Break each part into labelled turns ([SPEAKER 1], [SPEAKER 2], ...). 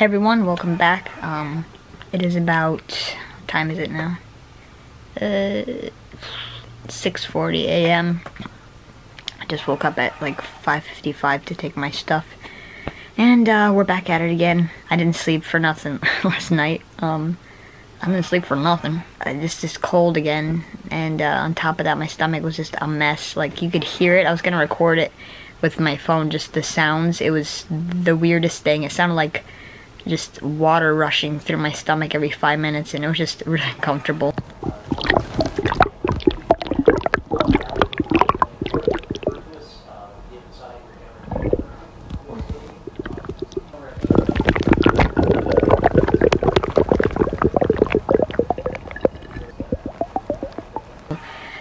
[SPEAKER 1] Hey everyone, welcome back. It is about, what time is it now? 6:40 a.m. I just woke up at like 5:55 to take my stuff. And we're back at it again. I didn't sleep for nothing last night. I didn't sleep for nothing. I just cold again. And on top of that, my stomach was just a mess. Like, you could hear it. I was gonna record it with my phone, just the sounds. It was the weirdest thing. It sounded like just water rushing through my stomach every 5 minutes, and it was just really uncomfortable.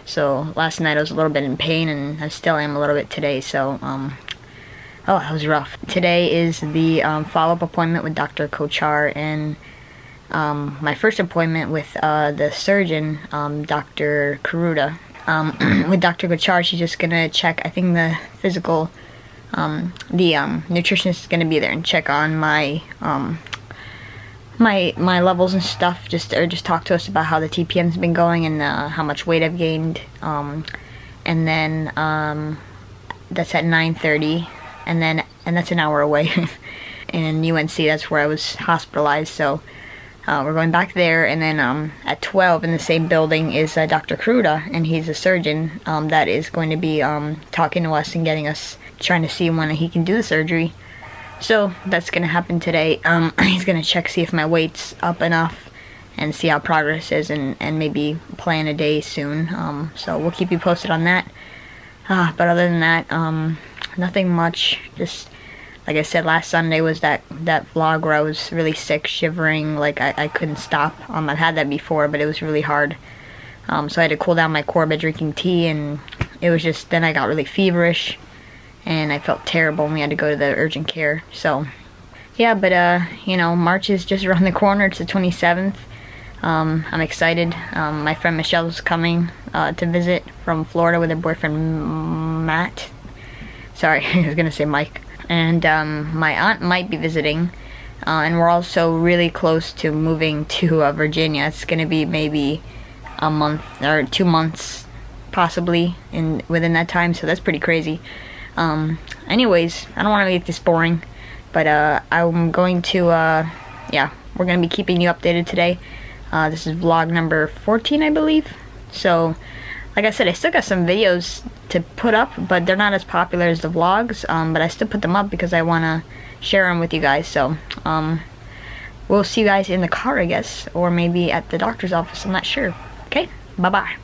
[SPEAKER 1] So last night I was a little bit in pain, and I still am a little bit today, so oh, that was rough. Today is the follow-up appointment with Dr. Kochar, and my first appointment with the surgeon, Dr. Karuta. With Dr. Kochar, she's just gonna check, I think, the physical, the nutritionist is gonna be there and check on my my levels and stuff, just talk to us about how the TPM's been going and how much weight I've gained, and then that's at 9:30. And that's an hour away. In UNC, that's where I was hospitalized, so we're going back there. And then at 12 in the same building is Dr. Karuta, and he's a surgeon that is going to be talking to us and getting us, trying to see when he can do the surgery. So that's going to happen today. He's going to check, see if my weight's up enough, and see how progress is, and maybe plan a day soon. So we'll keep you posted on that. But other than that, nothing much. Just like I said, last Sunday was that vlog where I was really sick, shivering, like I couldn't stop. I've had that before, but it was really hard. So I had to cool down my core by drinking tea, and it was just, then I got really feverish and I felt terrible, and we had to go to the urgent care. So yeah, but you know, March is just around the corner. It's the 27th. I'm excited. My friend Michelle is coming to visit from Florida with her boyfriend Matt. Sorry, I was gonna say Mike. And my aunt might be visiting, and we're also really close to moving to Virginia. It's gonna be maybe a month or 2 months, possibly, within that time. So that's pretty crazy. Anyways, I don't want to make this boring, but I'm going to yeah, we're gonna be keeping you updated today. This is vlog number 14, I believe. So like I said, I still got some videos to put up, but they're not as popular as the vlogs, but I still put them up because I want to share them with you guys. So we'll see you guys in the car, I guess, or maybe at the doctor's office. I'm not sure. Okay, bye-bye.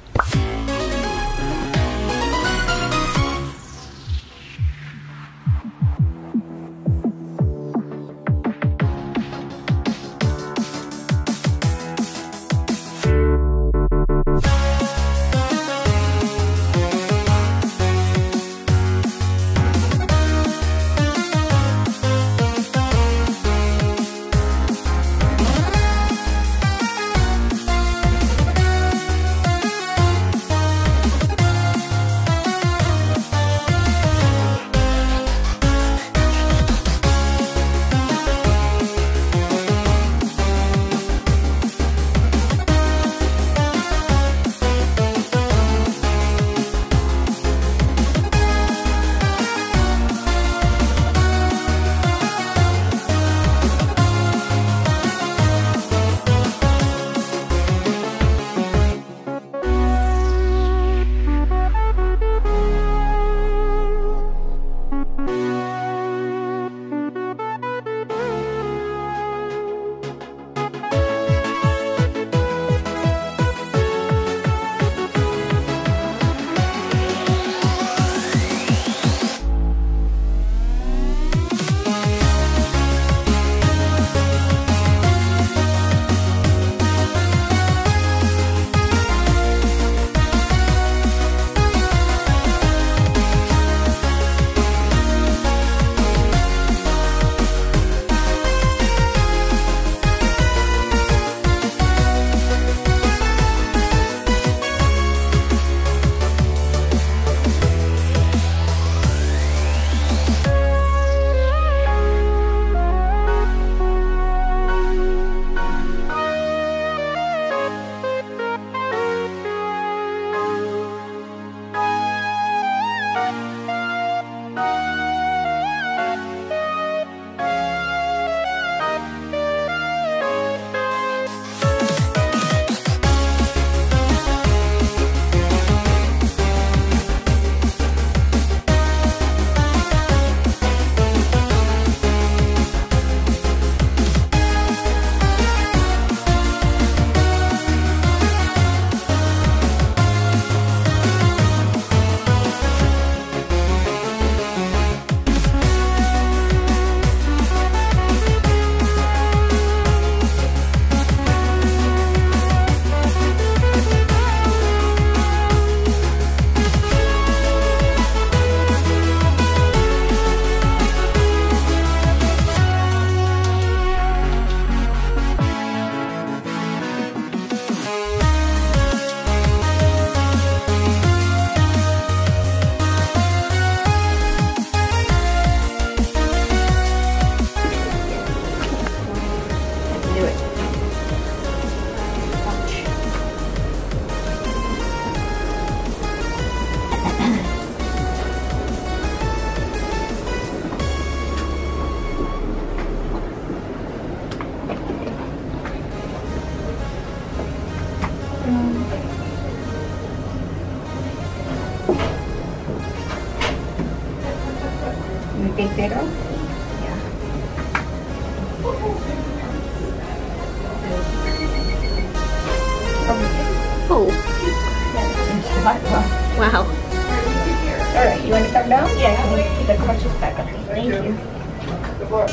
[SPEAKER 2] big beetle?
[SPEAKER 1] Yeah.
[SPEAKER 3] Oh, wow.
[SPEAKER 2] Alright, you want to come down?
[SPEAKER 1] Yeah, can you keep the crutches back up? Thank you. Okay.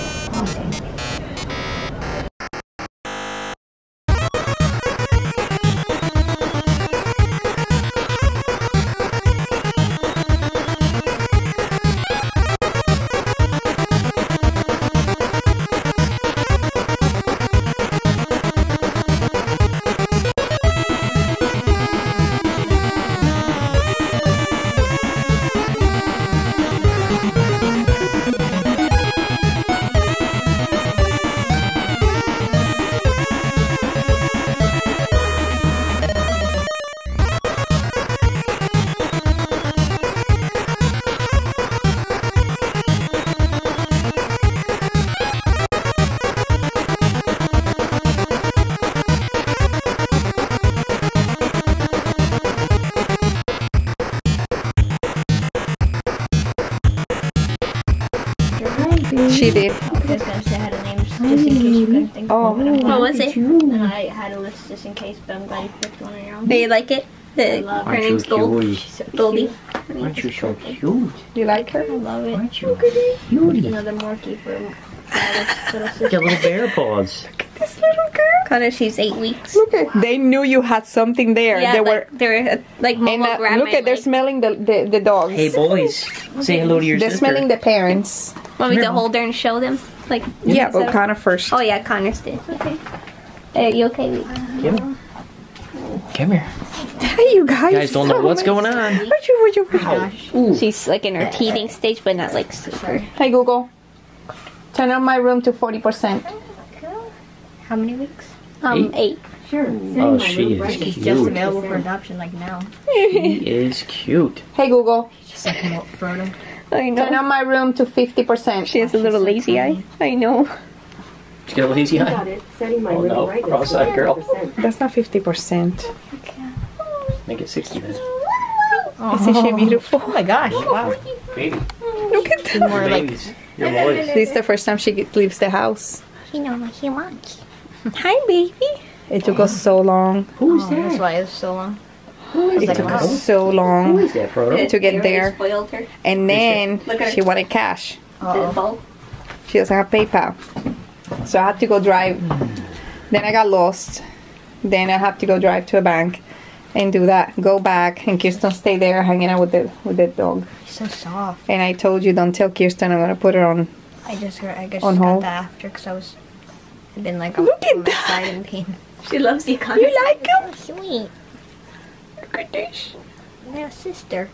[SPEAKER 3] She did.
[SPEAKER 1] I was gonna say I had a name just in case you couldn't think of one.
[SPEAKER 3] What was it?
[SPEAKER 1] And I had a list just in case, but I'm glad you picked one on your own.
[SPEAKER 3] Do you like it?
[SPEAKER 1] love
[SPEAKER 3] Her
[SPEAKER 1] her.
[SPEAKER 3] name's Gold. Goldie.
[SPEAKER 4] Aren't you so cute?
[SPEAKER 3] You like her?
[SPEAKER 1] I love it.
[SPEAKER 4] Aren't you cutie?
[SPEAKER 1] Another Morky for my little sister.
[SPEAKER 4] Your little bear paws.
[SPEAKER 3] This little girl.
[SPEAKER 1] Connor, she's 8 weeks.
[SPEAKER 3] Look at. They knew you had something there.
[SPEAKER 1] Yeah,
[SPEAKER 3] they
[SPEAKER 1] they're like
[SPEAKER 3] And
[SPEAKER 1] Momo grabbed
[SPEAKER 3] look
[SPEAKER 1] my
[SPEAKER 3] at, they're
[SPEAKER 1] leg.
[SPEAKER 3] smelling the dogs.
[SPEAKER 4] Hey boys, say hello to your
[SPEAKER 3] They're
[SPEAKER 4] sister.
[SPEAKER 3] smelling the parents.
[SPEAKER 1] Want me to hold her and show them? Like,
[SPEAKER 3] Yeah,
[SPEAKER 1] instead
[SPEAKER 3] but
[SPEAKER 1] of-
[SPEAKER 3] Connor first.
[SPEAKER 1] Oh yeah, Connor's did. Okay. You okay? Lee?
[SPEAKER 4] Come here.
[SPEAKER 3] Hey, you guys.
[SPEAKER 4] You guys don't know what's going on.
[SPEAKER 3] Ooh.
[SPEAKER 1] She's like in her teething stage, but not like super.
[SPEAKER 3] Hey Google, turn on my room to 40%.
[SPEAKER 1] How many weeks?
[SPEAKER 4] 8.
[SPEAKER 1] 8.
[SPEAKER 4] Oh, she is cute.
[SPEAKER 1] available for adoption like now.
[SPEAKER 4] She is cute.
[SPEAKER 3] Hey Google,
[SPEAKER 1] Just like come up front him.
[SPEAKER 3] I know. Turn on my room to 50%.
[SPEAKER 1] She has a little lazy eye. I know.
[SPEAKER 4] Did you get a lazy eye? Oh no, cross-eyed girl.
[SPEAKER 3] That's not 50%.
[SPEAKER 4] Make it 60 then.
[SPEAKER 3] Isn't she beautiful?
[SPEAKER 1] Oh my gosh! Wow.
[SPEAKER 4] Baby.
[SPEAKER 3] Look at that.
[SPEAKER 1] More like
[SPEAKER 4] Babies. Your boys.
[SPEAKER 3] This is the first time she leaves the house.
[SPEAKER 1] you know what he wants.
[SPEAKER 3] Hi, baby. It took us so long.
[SPEAKER 4] Who's
[SPEAKER 1] That's
[SPEAKER 4] that?
[SPEAKER 1] why it was so long.
[SPEAKER 3] It took us so
[SPEAKER 4] Who
[SPEAKER 3] long
[SPEAKER 4] is that, Frodo?
[SPEAKER 3] to get there.
[SPEAKER 1] Spoiled her.
[SPEAKER 3] And then
[SPEAKER 1] Look at her.
[SPEAKER 3] she wanted cash.
[SPEAKER 1] Uh-oh.
[SPEAKER 3] She doesn't have PayPal. So I had to go drive. Then I got lost. Then I have to go drive to a bank and do that. Go back and Kirsten stay there hanging out with the dog.
[SPEAKER 1] She's so soft.
[SPEAKER 3] And I told you don't tell Kirsten I'm gonna put her on.
[SPEAKER 1] I just
[SPEAKER 3] On
[SPEAKER 1] got
[SPEAKER 3] hold.
[SPEAKER 1] that after because I've been like on
[SPEAKER 3] Look at
[SPEAKER 1] my
[SPEAKER 3] that.
[SPEAKER 1] side in pain. She loves you, Connor.
[SPEAKER 3] You like him?
[SPEAKER 1] Sweet.
[SPEAKER 3] Look at this.
[SPEAKER 1] Little sister.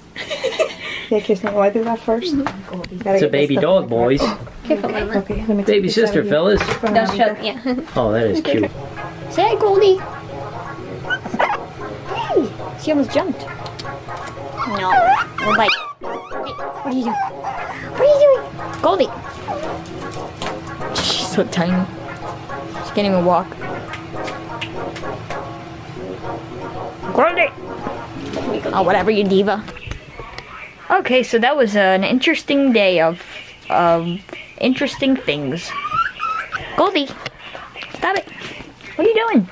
[SPEAKER 3] Yeah, Kirsten, go I do that first?
[SPEAKER 4] It's a baby dog, boys.
[SPEAKER 1] Careful, Mama.
[SPEAKER 3] Okay, let me take
[SPEAKER 4] Baby
[SPEAKER 3] this out
[SPEAKER 4] sister,
[SPEAKER 3] of here.
[SPEAKER 4] fellas.
[SPEAKER 1] Don't show. Yeah.
[SPEAKER 4] Oh, that is cute.
[SPEAKER 1] Say hi, Goldie. Hey, she almost jumped. No. No bite. What are you doing? What are you doing? Goldie. She's so tiny. She can't even walk. Goldie. Oh, whatever, you diva. Okay, so that was an interesting day of interesting things. Goldie, stop it. What are you doing?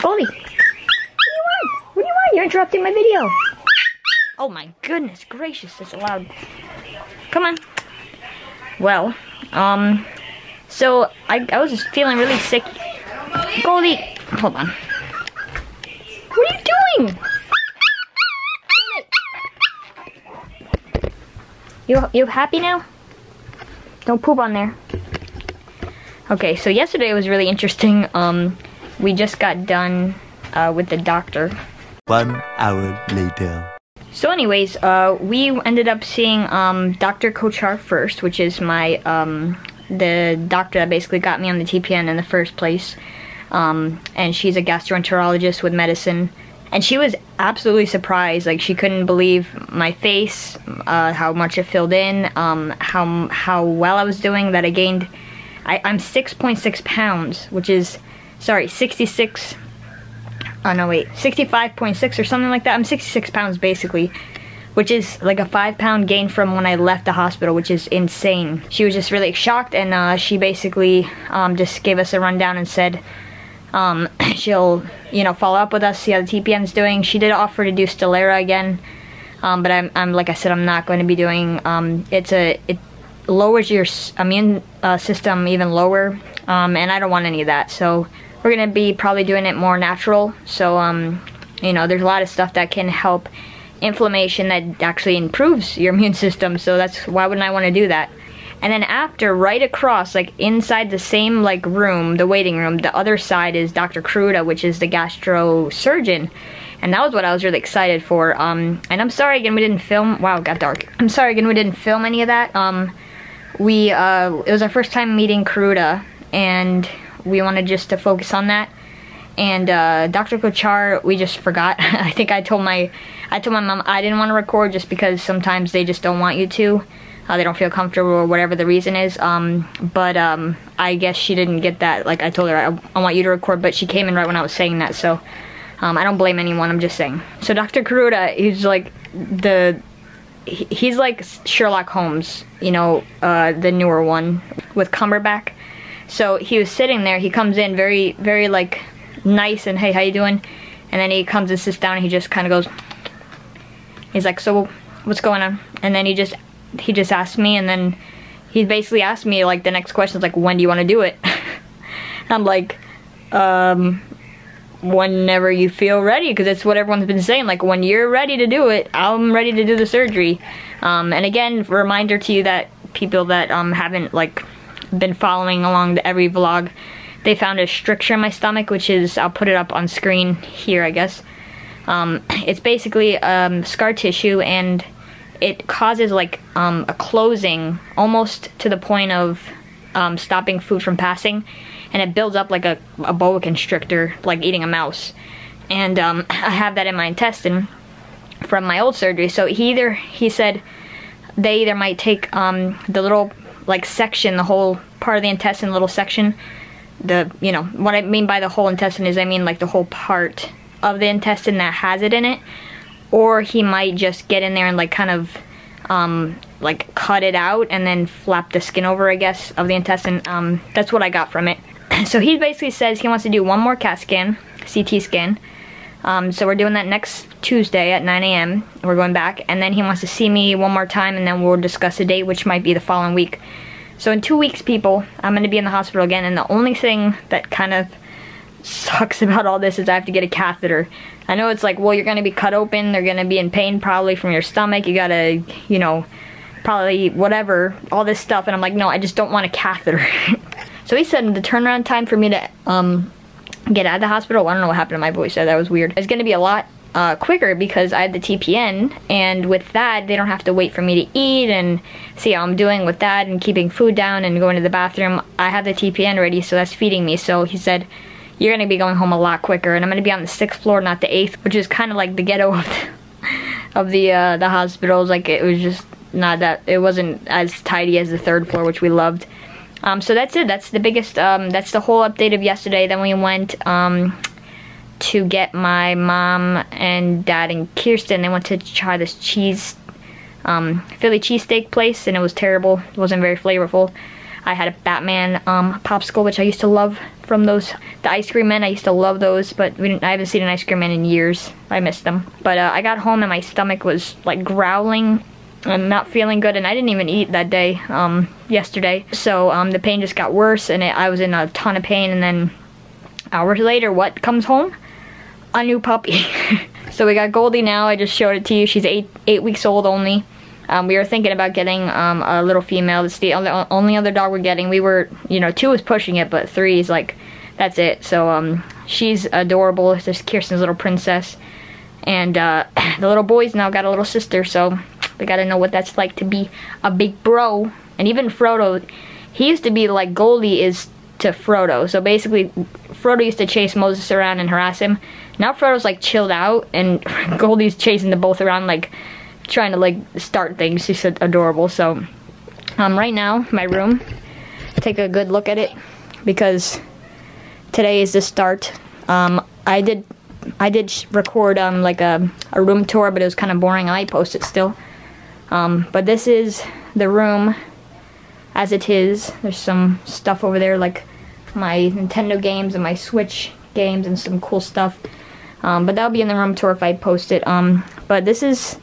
[SPEAKER 1] Goldie, what do you want? What do you want? You're interrupting my video. Oh my goodness gracious, that's loud. Come on. Well, so I was just feeling really sick. Goldie, hold on. What are you doing? You happy now? Don't poop on there. Okay, so yesterday was really interesting. We just got done with the doctor.
[SPEAKER 5] 1 hour later.
[SPEAKER 1] So anyways, we ended up seeing Dr. Kochar first, which is my the doctor that basically got me on the TPN in the first place. And she's a gastroenterologist with medicine. And she was absolutely surprised. Like, she couldn't believe my face, how much it filled in, how well I was doing, that I gained. I'm 6.6 pounds, which is, sorry, 65.6 or something like that. I'm 66 pounds basically. which is like a 5-pound gain from when I left the hospital, which is insane. She was just really shocked, and she basically just gave us a rundown and said she'll, you know, follow up with us, see how the TPM's doing. She did offer to do Stelara again, but I'm like I said, I'm not going to be doing. It lowers your immune system even lower, and I don't want any of that. So we're gonna be probably doing it more natural. So you know, there's a lot of stuff that can help inflammation that actually improves your immune system, so that's why wouldn't I want to do that. And then after, right across, like inside the same like room, the waiting room, the other side is Dr. Kruda, which is the gastro surgeon, and that was what I was really excited for. And I'm sorry again we didn't film. Wow, it got dark. I'm sorry again we didn't film any of that. It was our first time meeting Kruda, and we wanted just to focus on that. And Dr. Kochar, we just forgot. I think I told my mom I didn't want to record just because sometimes they just don't want you to. They don't feel comfortable or whatever the reason is. But I guess she didn't get that. Like I told her, I want you to record, but she came in right when I was saying that. So I don't blame anyone. I'm just saying. So Dr. Kruda, he's like he's like Sherlock Holmes, you know, the newer one with Cumberbatch. So he was sitting there. He comes in very, very like nice and hey, how you doing? And then he comes and sits down and he just kind of goes, he's like, so what's going on? And then he just asked me, and then he basically asked me like the next question is like, when do you want to do it? I'm like, whenever you feel ready, because it's what everyone's been saying, like when you're ready to do it, I'm ready to do the surgery. And again, reminder to you that people that haven't like been following along every vlog, they found a stricture in my stomach, which is, I'll put it up on screen here, I guess. It's basically scar tissue, and it causes like a closing almost to the point of stopping food from passing, and it builds up like a boa constrictor, like eating a mouse. And I have that in my intestine from my old surgery. So he said they either might take the little like section, the whole part of the intestine, little section. You know, what I mean by the whole intestine is I mean like the whole part of the intestine that has it in it, or he might just get in there and like kind of like cut it out and then flap the skin over, I guess, of the intestine. That's what I got from it. So he basically says he wants to do one more CAT scan, CT scan. So we're doing that next Tuesday at 9 a.m. We're going back, and then he wants to see me one more time, and then we'll discuss a date, which might be the following week. So in 2 weeks, people, I'm going to be in the hospital again, and the only thing that kind of sucks about all this is I have to get a catheter. I know it's like, well, you're going to be cut open, they're going to be in pain probably from your stomach, you gotta, you know, probably whatever, all this stuff, and I'm like, no, I just don't want a catheter. So he said the turnaround time for me to get out of the hospital, I don't know what happened to my voice there, that was weird. It's going to be a lot quicker because I had the TPN, and with that they don't have to wait for me to eat and see how I'm doing with that and keeping food down and going to the bathroom. I have the TPN ready, so that's feeding me. So he said you're going to be going home a lot quicker, and I'm going to be on the 6th floor, not the 8th, which is kind of like the ghetto of the hospitals. Like it was just not that, it wasn't as tidy as the 3rd floor, which we loved. So that's it. That's the biggest, that's the whole update of yesterday. Then we went to get my mom and dad and Kirsten. They went to try this Philly cheesesteak place, and it was terrible. It wasn't very flavorful. I had a Batman popsicle, which I used to love from those, the ice cream men. I used to love those, but I haven't seen an ice cream man in years. I missed them. But I got home and my stomach was like growling and not feeling good, and I didn't even eat that day, yesterday. So the pain just got worse, and I was in a ton of pain, and then hours later, what comes home? A new puppy. So we got Goldie now. I just showed it to you. She's 8 weeks old only. We were thinking about getting a little female. It's the only other dog we're getting. We were, you know, 2 was pushing it, but 3 is like, that's it. So she's adorable. It's just Kirsten's little princess. And the little boy's now got a little sister, so we gotta know what that's like to be a big bro. And even Frodo, he used to be like Goldie is to Frodo. So basically, Frodo used to chase Moses around and harass him. Now Frodo's like chilled out, and Goldie's chasing them both around, like trying to like start things. She's adorable. So right now, my room, take a good look at it, because today is the start. I did did record like a room tour, but it was kind of boring. I might post it still. But this is the room as it is. There's some stuff over there, like my Nintendo games and my Switch games and some cool stuff. But that'll be in the room tour if I post it. But this is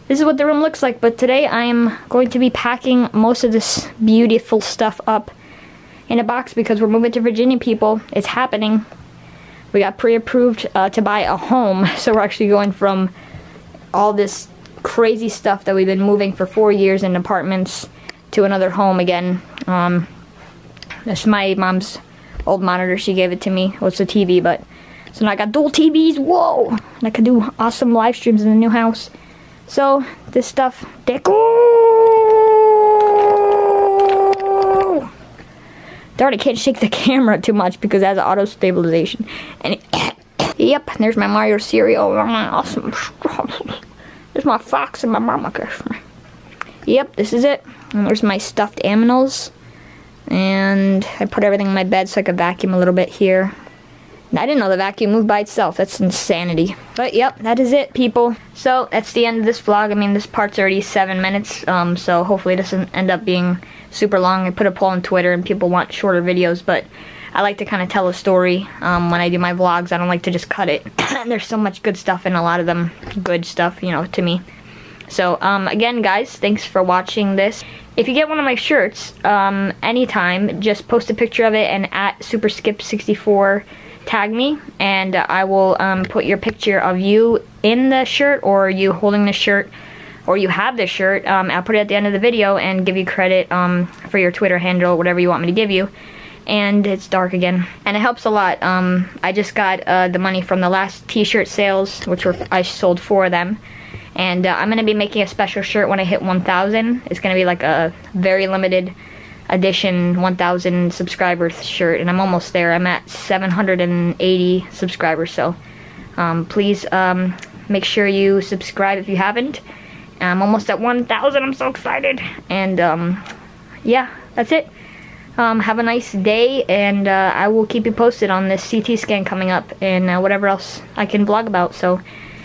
[SPEAKER 1] what the room looks like. But today I am going to be packing most of this beautiful stuff up in a box because we're moving to Virginia, people. It's happening. We got pre-approved to buy a home, so we're actually going from all this crazy stuff that we've been moving for 4 years in apartments to another home again. This is my mom's old monitor. She gave it to me. Well, it's a TV, but so now I got dual TVs. Whoa! And I can do awesome live streams in the new house. So this stuff, deco. Darn, I can't shake the camera too much because it has auto stabilization. And yep, there's my Mario cereal. Awesome. There's my fox and my mama. Yep, this is it. And there's my stuffed aminals. And I put everything in my bed so I could vacuum a little bit here. And I didn't know the vacuum moved by itself. That's insanity. But yep, that is it, people. So that's the end of this vlog. I mean, this part's already 7 minutes. So hopefully it doesn't end up being super long. I put a poll on Twitter and people want shorter videos, but I like to kind of tell a story when I do my vlogs. I don't like to just cut it. And there's so much good stuff in a lot of them. Good stuff, you know, to me. So again, guys, thanks for watching this. If you get one of my shirts anytime, just post a picture of it and at SuperSkip64 tag me, and I will put your picture of you in the shirt, or you holding the shirt, or you have the shirt. I'll put it at the end of the video and give you credit for your Twitter handle, whatever you want me to give you. And it's dark again, and it helps a lot. I just got the money from the last t-shirt sales, which I sold 4 of them, and I'm gonna be making a special shirt when I hit 1,000. It's gonna be like a very limited edition 1,000 subscribers shirt, and I'm almost there. I'm at 780 subscribers, so please make sure you subscribe if you haven't. I'm almost at 1,000. I'm so excited. And yeah, that's it. Have a nice day, and I will keep you posted on this CT scan coming up and whatever else I can vlog about. So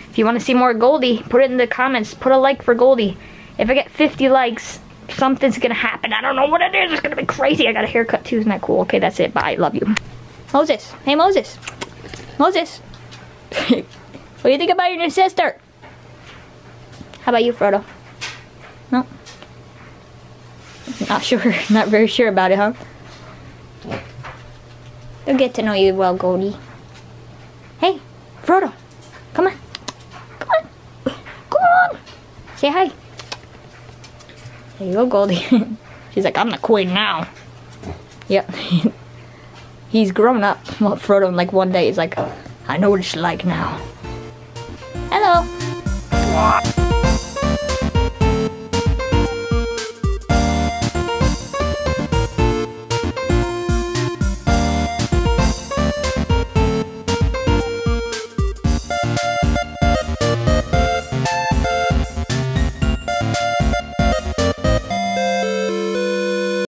[SPEAKER 1] if you want to see more Goldie, put it in the comments. Put a like for Goldie. If I get 50 likes, something's gonna happen. I don't know what it is. It's gonna be crazy. I got a haircut too. Isn't that cool? Okay, that's it. Bye. Love you. Moses. Hey, Moses. Moses. What do you think about your new sister? How about you, Frodo? No? Not sure. Not very sure about it, huh? They'll get to know you well, Goldie. Hey, Frodo. Come on. Come on. Come on. Say hi. There you go, Goldie. She's like, I'm the queen now. Yep. He's grown up. Well, Frodo, in like one day, he's like, I know what it's like now. Hello.